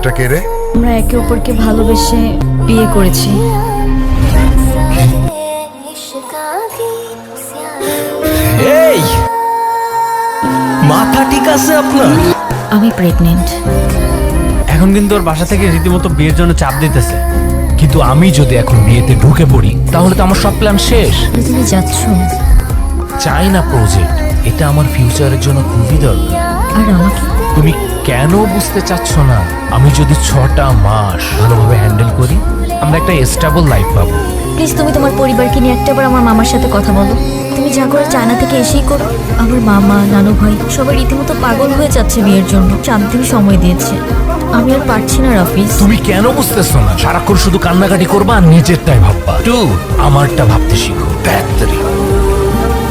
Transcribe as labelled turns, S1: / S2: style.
S1: ছেলেটা কে রে?
S2: আমরা একে অপরকে ভালোবেসে বিয়ে করেছি।
S3: এই মাথা ঠিক আছে আপনার?
S2: আমি প্রেগনেন্ট।
S3: এখন কিন্তু ওর বাসা থেকে রীতিমতো বিয়ের জন্য চাপ দিতেছে, কিন্তু আমি যদি এখন বিয়েতে ঢুকে পড়ি তাহলে তো আমার সব প্ল্যান শেষ।
S2: তুমি যাচ্ছ?
S3: চাই না প্রজেক্ট, এটা আমার ফিউচারের জন্য খুবই দরকার।
S2: আর আমাকে?
S3: তুমি কেন বুঝতে চাচ্ছ না? আমি যদি 6টা মাস ভালোভাবে হ্যান্ডেল করি, আমরা একটা স্টেবল লাইফ পাবো।
S2: প্লিজ তুমি তোমার পরিবারকে নিয়ে একটাবার আমার মামার সাথে কথা বলো। তুমি যা করে চায়না থেকে এসেই করো। আমার মামা, নানু ভাই সবাই রীতিমতো পাগল হয়ে যাচ্ছে বিয়ের জন্য। 4 দিন সময় দিয়েছে। আমি আর পারছি না রাফিজ।
S3: তুমি কেন বুঝতেছো না? সারাক্ষণ শুধু কান্নাকাটি করবা আর নিজেরটাই ভাববা। আমারটা ভাবতে শিখো।